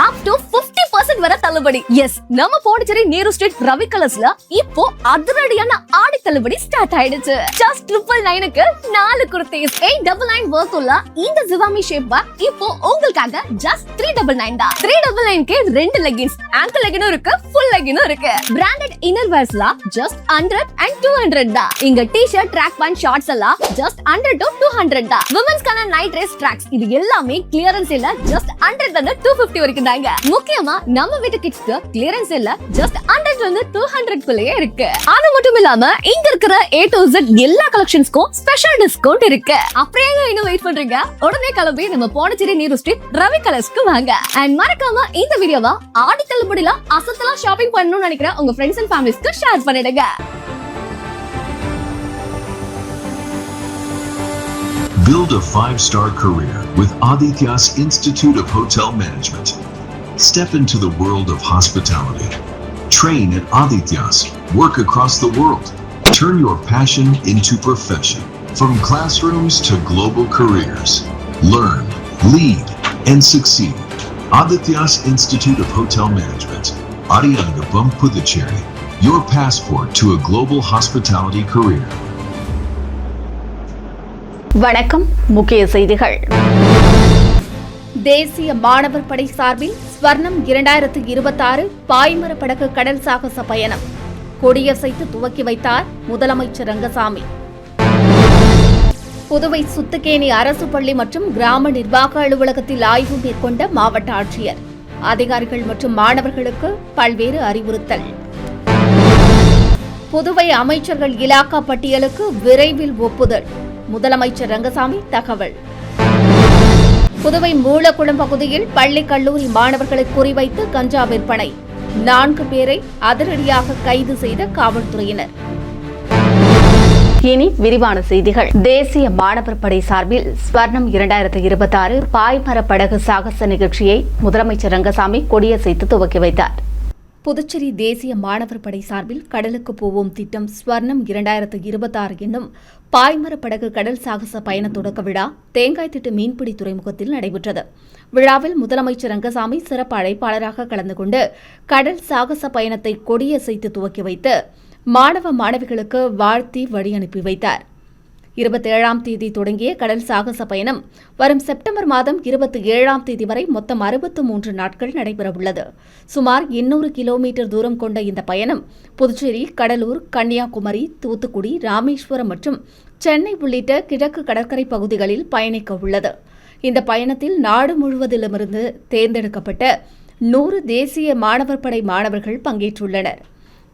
up to 50% வரை தள்ளுபடி. S, நம்ம பாண்டிச்சேரி நேரு ஸ்ட்ரீட் ரவி கலர்ஸ்ல இப்போ அதிரடியான ஆடி தள்ளுபடி ஸ்டார்ட் ஆயிடுச்சு. ஜஸ்ட் 999க்கு 4 குர்தீஸ் 899 வர்த் உள்ள இந்த ஜிவாமி ஷேப் பேக் இப்போ உங்களுக்காக ஜஸ்ட் 399 தான். 399க்கு 2 லெகின்ஸ், ஆங்கிள் லெகினும் இருக்கு, ஃபுல் லெகினும் இருக்கு. பிராண்டட் இன்னர் வேர்ஸ்ல ஜஸ்ட் 100 and 200 தான். இங்க டி-ஷர்ட், ட்ராக் பேண்ட், ஷார்ட்ஸ் எல்லாம் ஜஸ்ட் 100 to 200 தான். விமென்ஸ்க்கான நைட் ட்ரெஸ், ட்ராக்ஸ் இது எல்லாமே கிளியரன்ஸ் இல்ல ஜஸ்ட் 100 ல 250 வரைக்கும் தாங்க. முக்கியமா நம்ம வீட்டு கிட்ஸ்க்கு கிளியரன்ஸ் இல்ல ஜஸ்ட் 100 ல 200 குள்ளேயே இருக்கு. அது மட்டும் இல்லாம இங்க இருக்கிற A to Z எல்லா கலெக்ஷன்ஸ்க்கும் ஸ்பெஷல் டிஸ்கவுண்ட் இருக்கு. அப்படியே இன்னும் வெயிட் பண்றீங்க? உடனே கிளம்பி நம்ம பாண்டிச்சேரி நேரு ஸ்ட்ரீட் ரவி கலர்ஸ்க்கு வாங்க. அண்ட் மறக்காம இந்த வீடியோவை ஆடி தள்ளுபடியில அசத்தலா ஷாப்பிங் பண்ணணும்னு நினைக்கிற உங்க ஃப்ரெண்ட்ஸ் அண்ட் ஃபேமிலிஸ்க்கு ஷேர் பண்ணிடுங்க. Build a 5-star career with Aditya's Institute of Hotel Management. Step into the world of hospitality. Train at Aditya's. Work across the world. Turn your passion into profession. From classrooms to global careers. Learn, lead, and succeed. Aditya's Institute of Hotel Management. Ariyangapam Puducherry. Your passport to a global hospitality career. வணக்கம். முக்கிய செய்திகள். தேசிய மாணவர் படை சார்பில் ஸ்வர்ணம் 2026 பாய்மர படகு கடல் சாகச பயணம் கொடியசைத்து துவக்கி வைத்தார் முதலமைச்சர் ரங்கசாமி. புதுவை சுத்துக்கேணி அரசு பள்ளி மற்றும் கிராம நிர்வாக அலுவலகத்தில் ஆய்வு மேற்கொண்ட மாவட்ட ஆட்சியர். அதிகாரிகள் மற்றும் மாணவர்களுக்கு பல்வேறு அறிவுறுத்தல். புதுவை அமைச்சர்கள் இலாக்கா பட்டியலுக்கு விரைவில் ஒப்புதல். முதலமைச்சர் ரங்கசாமி தகவல். புதுவை மூலக்குளம் பகுதியில் பள்ளி கல்லூரி மாணவர்களை குறிவைத்து கஞ்சா விற்பனை. 4 பேரை அதிரடியாக கைது செய்த காவல்துறையினர். இனி விரிவான செய்திகள். தேசிய மாணவர் படை சார்பில் ஸ்வர்ணம் 2026 பாய்மர படகு சாகச நிகழ்ச்சியை முதலமைச்சர் ரங்கசாமி கொடியசைத்து துவக்கி வைத்தார். புதுச்சேரி தேசிய மாணவர் படை சார்பில் கடலுக்கு போவோம் திட்டம் ஸ்வர்ணம் 2026 என்னும் பாய்மர படகு கடல் சாகச பயண தொடக்க விழா தேங்காய்திட்டு மீன்பிடி துறைமுகத்தில் நடைபெற்றது. விழாவில் முதலமைச்சர் ரங்கசாமி சிறப்பு அழைப்பாளராக கலந்து கொண்டு கடல் சாகச பயணத்தை கொடியசைத்து துவக்கி வைத்து மாணவ மாணவிகளுக்கு வாழ்த்தி வழி அனுப்பி வைத்தார். 27ஆம் தேதி தொடங்கிய கடல் சாகச பயணம் வரும் செப்டம்பர் மாதம் 27ஆம் தேதி வரை மொத்தம் 63 நாட்கள் நடைபெறவுள்ளது. சுமார் 800 கிலோமீட்டர் தூரம் கொண்ட இந்த பயணம் புதுச்சேரி, கடலூர், கன்னியாகுமரி, தூத்துக்குடி, ராமேஸ்வரம் மற்றும் சென்னை உள்ளிட்ட கிழக்கு கடற்கரை பகுதிகளில் பயணிக்க உள்ளது. இந்த பயணத்தில் நாடு முழுவதிலுமிருந்து தேர்ந்தெடுக்கப்பட்ட 100 தேசிய மாணவர் படை மாணவர்கள் பங்கேற்றுள்ளனர்.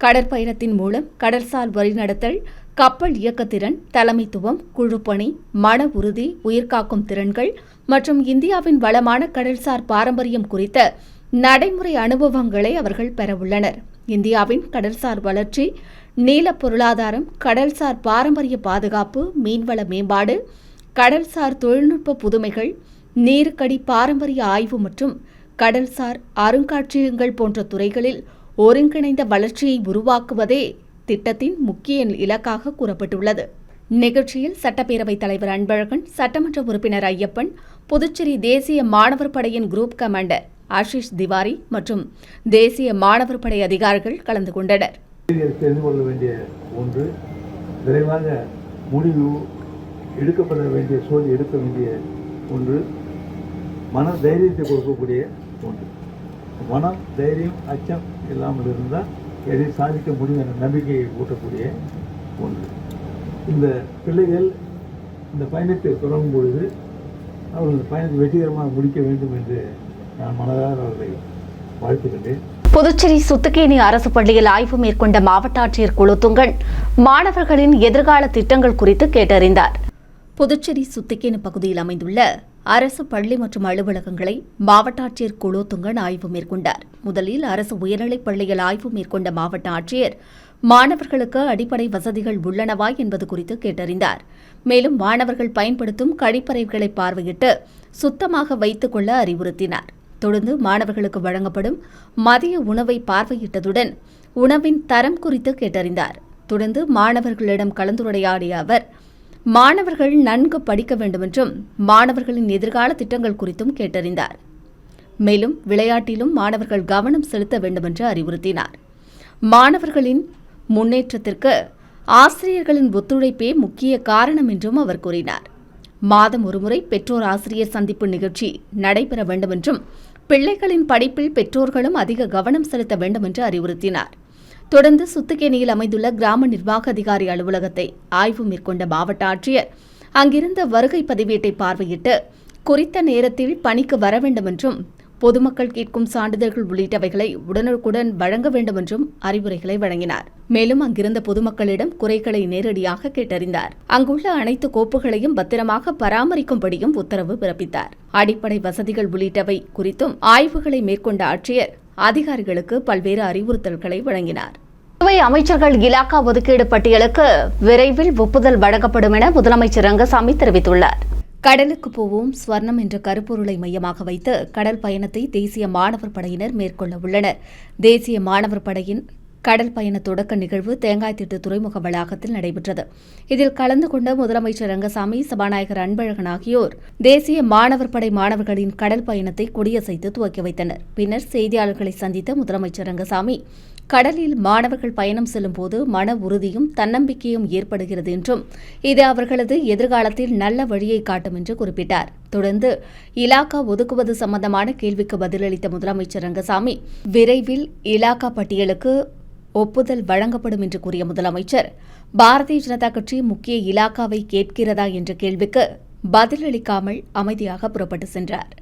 கடற்பயணத்தின் மூலம் கடற்சார் வழிநடத்தல், கப்பல் இயக்கத்திறன், தலைமைத்துவம், குழுப்பணி, மன உறுதி, உயிர்காக்கும் திறன்கள் மற்றும் இந்தியாவின் வளமான கடல்சார் பாரம்பரியம் குறித்த நடைமுறை அனுபவங்களை அவர்கள் பெறவுள்ளனர். இந்தியாவின் கடல்சார் வளர்ச்சி, நீல பொருளாதாரம், கடல்சார் பாரம்பரிய பாதுகாப்பு, மீன்வள மேம்பாடு, கடல்சார் தொழில்நுட்ப புதுமைகள், நீருக்கடி பாரம்பரிய ஆய்வு மற்றும் கடல்சார் அருங்காட்சியகங்கள் போன்ற துறைகளில் ஒருங்கிணைந்த வளர்ச்சியை உருவாக்குவதே திட்டத்தின் முக்கிய இலக்காக கூறப்பட்டுள்ளது. நிகழ்ச்சியில் சட்டப்பேரவைத் தலைவர் அன்பழகன், சட்டமன்ற உறுப்பினர் ஐயப்பன், புதுச்சேரி தேசிய மாணவர் படையின் குரூப் கமாண்டர் ஆஷிஷ் திவாரி மற்றும் தேசிய மாணவர் படை அதிகாரிகள் கலந்து கொண்டனர். தெரிந்து கொள்ள வேண்டிய ஒன்று, விரைவாக முடிவு எடுக்கப்பட வேண்டிய சூழல் எடுக்க வேண்டிய ஒன்று, மன தைரியத்தை கொடுக்கக்கூடிய ஒன்று. மனம், தைரியம், அச்சம் இல்லாமல் இருந்தால் எதையும் சாதிக்க முடியும் என்ற நம்பிக்கையை ஊட்டக்கூடிய ஒன்று. இந்த பிள்ளைகள் இந்த பயணத்தை தொடங்கும் பொழுது அவர்கள் இந்த பயணத்தை வெற்றிகரமாக முடிக்க வேண்டும் என்று நான் மனதார அவர்களை வாழ்த்துகின்றேன். புதுச்சேரி சுத்துக்கேணி அரசு பள்ளியில் ஆய்வு மேற்கொண்ட மாவட்ட ஆட்சியர் குலோத்துங்கன் மாணவர்களின் எதிர்கால திட்டங்கள் குறித்து கேட்டறிந்தார். புதுச்சேரி சுத்துக்கேணி பகுதியில் அமைந்துள்ள அரசு பள்ளி மற்றும் அலுவலகங்களை மாவட்ட ஆட்சியர் குலோத்துங்கன் ஆய்வு மேற்கொண்டார். முதலில் அரசு உயர்நிலைப் பள்ளியில் ஆய்வு மேற்கொண்ட மாவட்ட ஆட்சியர் மாணவர்களுக்கு அடிப்படை வசதிகள் உள்ளனவா என்பது குறித்து கேட்டறிந்தார். மேலும் மாணவர்கள் பயன்படுத்தும் கழிப்பறைகளை பார்வையிட்டு சுத்தமாக வைத்துக் கொள்ள அறிவுறுத்தினார். தொடர்ந்து மாணவர்களுக்கு வழங்கப்படும் மதிய உணவை பார்வையிட்டதுடன் உணவின் தரம் குறித்து கேட்டறிந்தார். தொடர்ந்து மாணவர்களிடம் கலந்துரையாடிய அவர் மாணவர்கள் நன்கு படிக்க வேண்டுமென்றும் மாணவர்களின் எதிர்கால திட்டங்கள் குறித்தும் கேட்டறிந்தார். மேலும் விளையாட்டிலும் மாணவர்கள் கவனம் செலுத்த வேண்டும் என்று அறிவுறுத்தினார். மாணவர்களின் முன்னேற்றத்திற்கு ஆசிரியர்களின் ஒத்துழைப்பே முக்கிய காரணம் என்றும் அவர் கூறினார். மாதம் ஒருமுறை பெற்றோர் ஆசிரியர் சந்திப்பு நிகழ்ச்சி நடைபெற வேண்டும் என்றும் பிள்ளைகளின் படிப்பில் பெற்றோர்களும் அதிக கவனம் செலுத்த வேண்டும் என்று அறிவுறுத்தினார். தொடர்ந்து சுத்துக்கேணியில் அமைந்துள்ள கிராம நிர்வாக அதிகாரி அலுவலகத்தை ஆய்வு மேற்கொண்ட மாவட்ட ஆட்சியர் அங்கிருந்த வருகை பதிவேட்டை பார்வையிட்டு குறித்த நேரத்தில் பணிக்கு வர வேண்டும் என்றும் பொதுமக்கள் கேட்கும் சான்றிதழ்கள் உள்ளிட்டவைகளை உடனுக்குடன் வழங்க வேண்டும் என்றும் அறிவுரைகளை வழங்கினார். மேலும் அங்கிருந்த பொதுமக்களிடம் குறைகளை நேரடியாக கேட்டறிந்தார். அங்குள்ள அனைத்து கோப்புகளையும் பத்திரமாக பராமரிக்கும்படியும் உத்தரவு பிறப்பித்தார். அடிப்படை வசதிகள் உள்ளிட்டவை குறித்தும் ஆய்வுகளை மேற்கொண்ட ஆட்சியர் அதிகாரிகளுக்கு பல்வேறு அறிவுறுத்தல்களை வழங்கினார். புதுவை அமைச்சர்கள் இலாக்கா ஒதுக்கீடு பட்டியலுக்கு விரைவில் ஒப்புதல் வழங்கப்படும் என முதலமைச்சர் ரங்கசாமி தெரிவித்துள்ளார். கடலுக்கு போவோம் ஸ்வர்ணம் என்ற கருப்பொருளை மையமாக வைத்து கடல் பயணத்தை தேசிய மாணவர் படையினர் மேற்கொள்ள உள்ளனர். தேசிய மாணவர் படையின் கடல் பயண தொடக்க நிகழ்வு தேங்காய்திட்டு துறைமுக வளாகத்தில் நடைபெற்றது. இதில் கலந்து கொண்ட முதலமைச்சர் ரங்கசாமி, சபாநாயகர் அன்பழகன் ஆகியோர் தேசிய மாணவர் படை மாணவர்களின் கடல் பயணத்தை கொடியசைத்து துவக்கி வைத்தனர். பின்னர் செய்தியாளர்களை சந்தித்த முதலமைச்சர் ரங்கசாமி, கடலில் மாணவர்கள் பயணம் செல்லும் போது மன உறுதியும் தன்னம்பிக்கையும் ஏற்படுகிறது என்றும் இது அவர்களது எதிர்காலத்தில் நல்ல வழியை காட்டும் என்று குறிப்பிட்டார். தொடர்ந்து இலாக்கா ஒதுக்குவது சம்பந்தமான கேள்விக்கு பதிலளித்த முதலமைச்சர் ரங்கசாமி, விரைவில் இலாக்கா பட்டியலுக்கு ஒப்புதல் வழங்கப்படும் என்று கூறிய முதலமைச்சர், பாரதிய ஜனதா கட்சி முக்கிய இலாக்காவை கேட்கிறதா என்ற கேள்விக்கு பதிலளிக்காமல் அமைதியாக புறப்பட்டு சென்றார்.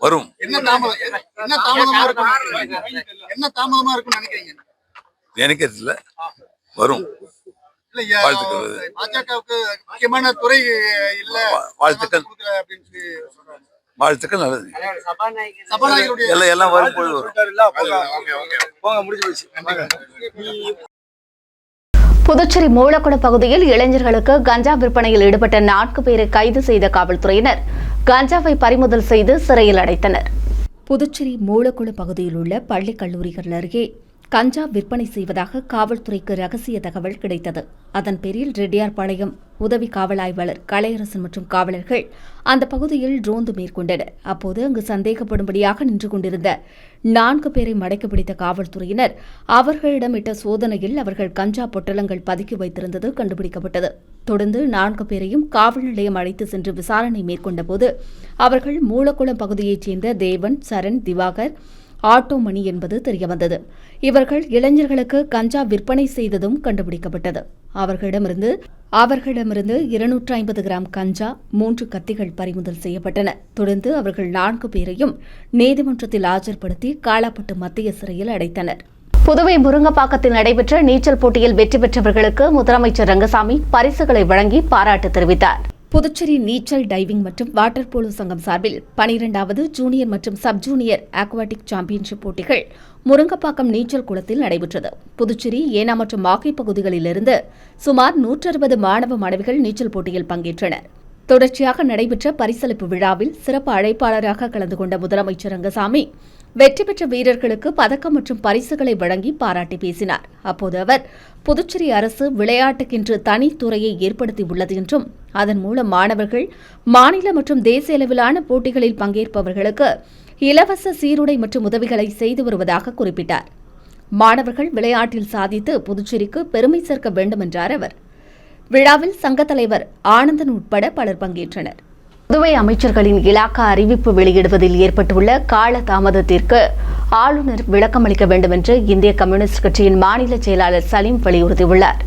வரும் நினைக்கிறதுல வரும். முக்கியமான துறை இல்ல. வாழ்த்துக்கள் நல்லது. எல்லாம் வரும்போது வரும். புதுச்சேரி மூலக்குளம் பகுதியில் இளைஞர்களுக்கு கஞ்சா விற்பனையில் ஈடுபட்ட 4 பேரை கைது செய்த காவல்துறையினர் கஞ்சாவை பறிமுதல் செய்து சிறையில் அடைத்தனர். புதுச்சேரி மூலக்குளம் பகுதியில் உள்ள பள்ளி கல்லூரிகள் அருகே கஞ்சா விற்பனை செய்வதாக காவல்துறைக்கு ரகசிய தகவல் கிடைத்தது. அதன் பேரில் ரெட்டியார்பாளையம் உதவி காவல் ஆய்வாளர் கலையரசன் மற்றும் காவலர்கள் அந்த பகுதியில் ரோந்து மேற்கொண்டனர். அப்போது அங்கு சந்தேகப்படும்படியாக நின்று கொண்டிருந்த 4 பேரை மடக்கி பிடித்த காவல்துறையினர் அவர்களிடமிட்ட சோதனையில் அவர்கள் கஞ்சா பொட்டலங்கள் பதுக்கி வைத்திருந்தது கண்டுபிடிக்கப்பட்டது. தொடர்ந்து 4 பேரையும் காவல் நிலையம் அழைத்து சென்று விசாரணை மேற்கொண்டபோது அவர்கள் மூலக்குளம் பகுதியைச் சேர்ந்த தேவன், சரண், திவாகர், ஆட்டோ மணி என்பது தெரியவந்தது. இவர்கள் இளைஞர்களுக்கு கஞ்சா விற்பனை செய்ததும் கண்டுபிடிக்கப்பட்டது. அவர்களிடமிருந்து 250 கிராம் கஞ்சா, 3 கத்திகள் பறிமுதல் செய்யப்பட்டன. தொடர்ந்து அவர்கள் 4 பேரையும் நீதிமன்றத்தில் ஆஜர்படுத்தி காலாப்பட்டு மத்திய சிறையில் அடைத்தனர். புதுவை முருங்கப்பாக்கத்தில் நடைபெற்ற நீச்சல் போட்டியில் வெற்றி பெற்றவர்களுக்கு முதலமைச்சர் ரங்கசாமி பரிசுகளை வழங்கி பாராட்டு தெரிவித்தார். புதுச்சேரி நீச்சல், டைவிங் மற்றும் வாட்டர் போலோ சங்கம் சார்பில் 12வது ஜூனியர் மற்றும் சப் ஜூனியர் அக்வாட்டிக் சாம்பியன்ஷிப் போட்டிகள் முருங்கப்பாக்கம் நீச்சல் குளத்தில் நடைபெற்றது. புதுச்சேரி, ஏனா மற்றும் மாகே பகுதிகளிலிருந்து சுமார் 160 மாணவ மாணவிகள் நீச்சல் போட்டியில் பங்கேற்றனர். தொடர்ச்சியாக நடைபெற்ற பரிசளிப்பு விழாவில் சிறப்பு அழைப்பாளராக கலந்து கொண்ட முதலமைச்சர் ரங்கசாமி வெற்றி பெற்ற வீரர்களுக்கு பதக்கம் மற்றும் பரிசுகளை வழங்கி பாராட்டி பேசினார். அப்போது அவர், புதுச்சேரி அரசு விளையாட்டுக்கென்று தனித்துறையை ஏற்படுத்தியுள்ளது என்றும் அதன் மூலம் மாணவர்கள் மாநில மற்றும் தேசிய அளவிலான போட்டிகளில் பங்கேற்பவர்களுக்கு இலவச சீருடை மற்றும் உதவிகளை செய்து வருவதாக குறிப்பிட்டார். மாணவர்கள் விளையாட்டில் சாதித்து புதுச்சேரிக்கு பெருமை சேர்க்க வேண்டும் என்றார் அவர். விழாவில் சங்கத் தலைவர் ஆனந்தன் உட்பட பலர் பங்கேற்றனர். புதுவை அமைச்சர்களின் இலாக்கா அறிவிப்பு வெளியிடுவதில் ஏற்பட்டுள்ள கால தாமதத்திற்கு ஆளுநர் விளக்கமளிக்க வேண்டும் என்று இந்திய கம்யூனிஸ்ட் கட்சியின் மாநில செயலாளர் சலீம் வலியுறுத்தியுள்ளார்.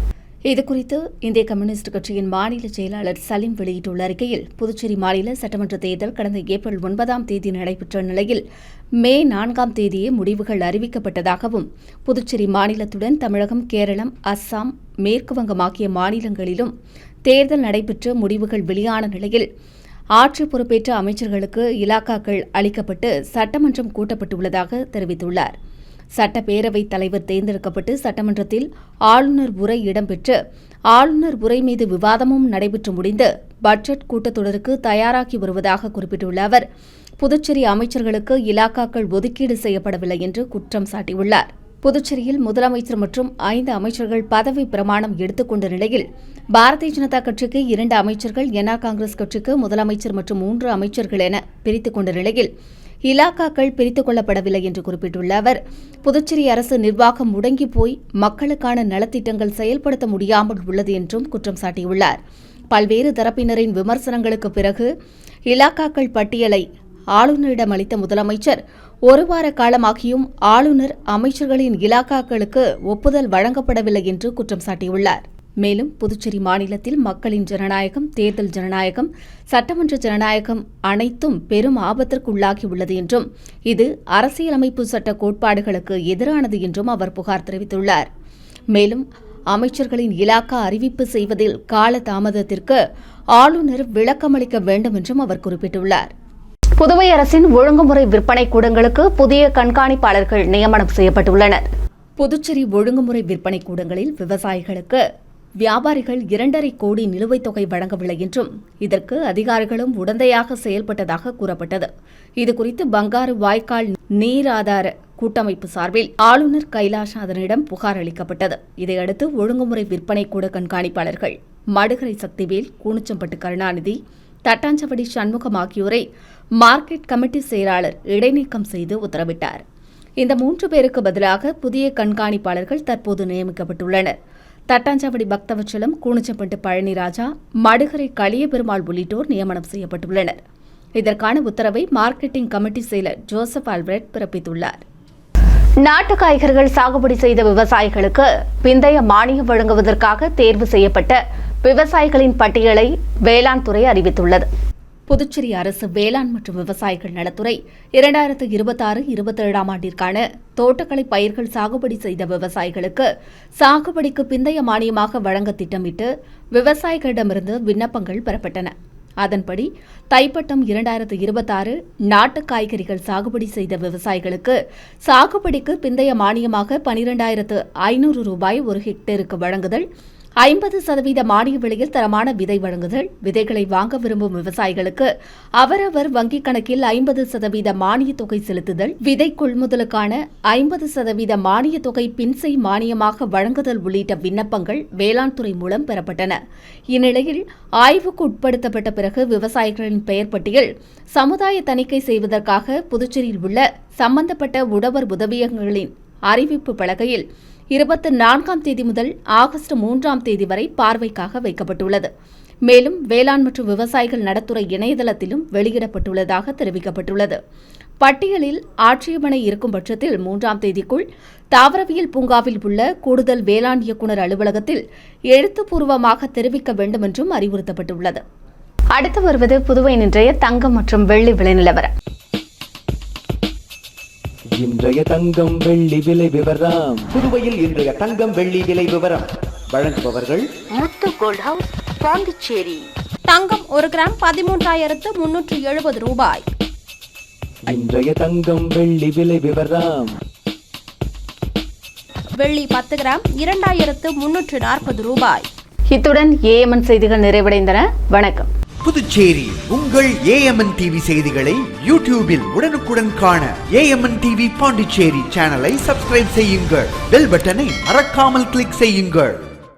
இதுகுறித்து இந்திய கம்யூனிஸ்ட் கட்சியின் மாநில செயலாளர் சலீம் வெளியிட்டுள்ள அறிக்கையில், புதுச்சேரி மாநில சட்டமன்ற தேர்தல் கடந்த ஏப்ரல் 9ஆம் தேதி நடைபெற்ற நிலையில் மே 4ஆம் தேதியே முடிவுகள் அறிவிக்கப்பட்டதாகவும், புதுச்சேரி மாநிலத்துடன் தமிழகம், கேரளம், அஸ்ஸாம், மேற்குவங்கம் ஆகிய மாநிலங்களிலும் தேர்தல் நடைபெற்று முடிவுகள் வெளியான நிலையில் ஆட்சி பொறுப்பேற்ற அமைச்சர்களுக்கு இலாக்காக்கள் அளிக்கப்பட்டு சட்டமன்றம் கூட்டப்பட்டுள்ளதாக தெரிவித்துள்ளார். சட்டப்பேரவைத் தலைவர் தேர்ந்தெடுக்கப்பட்டு சட்டமன்றத்தில் ஆளுநர் உரை இடம்பெற்று ஆளுநர் உரை மீது விவாதமும் நடைபெற்று முடிந்து பட்ஜெட் கூட்டத்தொடருக்கு தயாராகி வருவதாக குறிப்பிட்டுள்ள அவர், புதுச்சேரி அமைச்சர்களுக்கு இலாக்காக்கள் ஒதுக்கீடு செய்யப்படவில்லை என்று குற்றம் சாட்டியுள்ளார். புதுச்சேரியில் முதலமைச்சர் மற்றும் 5 அமைச்சர்கள் பதவி பிரமாணம் எடுத்துக் கொண்ட நிலையில் பாரதிய ஜனதா கட்சிக்கு 2 அமைச்சர்கள், என்ஆர் காங்கிரஸ் கட்சிக்கு முதலமைச்சர் மற்றும் 3 அமைச்சர்கள் என பிரித்துக் கொண்ட நிலையில் இலாக்காக்கள் பிரித்துக் கொள்ளப்படவில்லை என்று குறிப்பிட்டுள்ள அவர், புதுச்சேரி அரசு நிர்வாகம் முடங்கி போய் மக்களுக்கான நலத்திட்டங்கள் செயல்படுத்த முடியாமல் உள்ளது என்றும் குற்றம் சாட்டியுள்ளார். பல்வேறு தரப்பினரின் விமர்சனங்களுக்கு பிறகு இலாக்காக்கள் பட்டியலை ஆளுநரிடம் அளித்த முதலமைச்சர், 1 வார காலமாகியும் ஆளுநர் அமைச்சர்களின் இலாக்காக்களுக்கு ஒப்புதல் வழங்கப்படவில்லை என்று குற்றம் சாட்டியுள்ளார். மேலும் புதுச்சேரி மாநிலத்தில் மக்களின் ஜனநாயகம், தேர்தல் ஜனநாயகம், சட்டமன்ற ஜனநாயகம் அனைத்தும் பெரும் ஆபத்திற்குள்ளாகியுள்ளது என்றும் இது அரசியலமைப்பு சட்ட கோட்பாடுகளுக்கு எதிரானது என்றும் அவர் புகார் தெரிவித்துள்ளார். மேலும் அமைச்சர்களின் இலாக்கா அறிவிப்பு செய்வதில் கால தாமதத்திற்கு ஆளுநர் விளக்கமளிக்க வேண்டும் என்றும் அவர் குறிப்பிட்டுள்ளார். புதுவை அரசின் ஒழுங்குமுறை விற்பனை கூடங்களுக்கு புதிய கண்காணிப்பாளர்கள் நியமனம் செய்யப்பட்டுள்ளனர். புதுச்சேரி ஒழுங்குமுறை விற்பனை கூடங்களில் விவசாயிகளுக்கு வியாபாரிகள் 2.5 கோடி நிலுவைத் தொகை வழங்கவில்லை என்றும் இதற்கு அதிகாரிகளும் உடந்தையாக செயல்பட்டதாக கூறப்பட்டது. இதுகுறித்து பங்காரு வாய்க்கால் நீர் ஆதார கூட்டமைப்பு சார்பில் ஆளுநர் கைலாஷ்நாதனிடம் புகார் அளிக்கப்பட்டது. இதையடுத்து ஒழுங்குமுறை விற்பனை கூட கண்காணிப்பாளர்கள் மடுகரை சக்திவேல், கூனிச்சம்பட்டு கருணாநிதி, தட்டாஞ்சவடி சண்முகம் ஆகியோரை மார்க்கெட் கமிட்டி செயலாளர் இடைநீக்கம் செய்து உத்தரவிட்டார். இந்த 3 பேருக்கு பதிலாக புதிய கண்காணிப்பாளர்கள் தற்போது நியமிக்கப்பட்டுள்ளனர். தட்டாஞ்சாவடி பக்தவச்சலம், கூனிச்சம்பட்டு பழனிராஜா, மடுகரை களியபெருமாள் உள்ளிட்டோர் நியமனம் செய்யப்பட்டுள்ளனர். இதற்கான உத்தரவை மார்க்கெட்டிங் கமிட்டி செயலர் ஜோசப் ஆல்பர்ட் பிறப்பித்துள்ளார். நாட்டு காய்கறிகள் சாகுபடி செய்த விவசாயிகளுக்கு பிந்தைய மானியம் வழங்குவதற்காக தேர்வு செய்யப்பட்ட விவசாயிகளின் பட்டியலை வேளாண் துறை அறிவித்துள்ளது. புதுச்சேரி அரசு வேளாண் மற்றும் விவசாயிகள் நலத்துறை 2026-27 ஆண்டிற்கான தோட்டக்கலை பயிர்கள் சாகுபடி செய்த விவசாயிகளுக்கு சாகுபடிக்கு பிந்தைய மானியமாக வழங்க திட்டமிட்டு விவசாயிகளிடமிருந்து விண்ணப்பங்கள் பெறப்பட்டன. அதன்படி தைப்பட்டம் 2026 நாட்டு காய்கறிகள் சாகுபடி செய்த விவசாயிகளுக்கு சாகுபடிக்கு பிந்தைய மானியமாக 12,500 ரூபாய் ஒரு ஹெக்டேருக்கு வழங்குதல், 50% மானிய விலையில் தரமான விதை வழங்குதல், விதைகளை வாங்க விரும்பும் விவசாயிகளுக்கு அவரவர் வங்கிக் கணக்கில் 50% மானிய தொகை செலுத்துதல், விதை கொள்முதலுக்கான 50% மானிய தொகை பின்செய் மானியமாக வழங்குதல் உள்ளிட்ட விண்ணப்பங்கள் வேளாண் துறை மூலம் பெறப்பட்டன. இந்நிலையில் ஆய்வுக்கு உட்படுத்தப்பட்ட பிறகு விவசாயிகளின் பெயர் பட்டியல் சமுதாய தணிக்கை செய்வதற்காக புதுச்சேரியில் உள்ள சம்பந்தப்பட்ட உழவர் உதவியகங்களின் அறிவிப்பு பலகையில் 24ஆம் தேதி முதல் ஆகஸ்ட் 3ஆம் தேதி வரை பார்வைக்காக வைக்கப்பட்டுள்ளது. மேலும் வேளாண் மற்றும் விவசாயிகள் நலத்துறை இணையதளத்திலும் வெளியிடப்பட்டுள்ளதாக தெரிவிக்கப்பட்டுள்ளது. பட்டியலில் ஆட்சேபனை இருக்கும் பட்சத்தில் 3ஆம் தேதிக்குள் தாவரவியல் பூங்காவில் உள்ள கூடுதல் வேளாண் இயக்குநர் அலுவலகத்தில் எழுத்துப்பூர்வமாக தெரிவிக்க வேண்டும் என்றும் அறிவுறுத்தப்பட்டுள்ளது. அடுத்து வருவது புதுவை இன்றைய தங்கம் மற்றும் வெள்ளி விலை நிலவரம். இன்றைய தங்கம் வெள்ளி விலை விவரம். புதுவையில் இன்றைய தங்கம் வெள்ளி விலை விவரம் வழங்குபவர்கள் முத்து கோல்ட் ஹவுஸ், பாண்டிச்சேரி. தங்கம் 1 கிராம் 13,370 ரூபாய். இன்றைய தங்கம் வெள்ளி விலை விவரம். வெள்ளி 10 கிராம் 2,340 ரூபாய். இத்துடன் ஏஎம்என் செய்திகள் நிறைவடைந்தன. வணக்கம். புதுச்சேரி உங்கள் ஏஎம்என் டிவி செய்திகளை யூடியூபில் உடனுக்குடன் காண ஏஎம்என் டிவி பாண்டிச்சேரி சேனலை சப்ஸ்கிரைப் செய்யுங்கள். பெல் பட்டனை மறக்காமல் கிளிக் செய்யுங்கள்.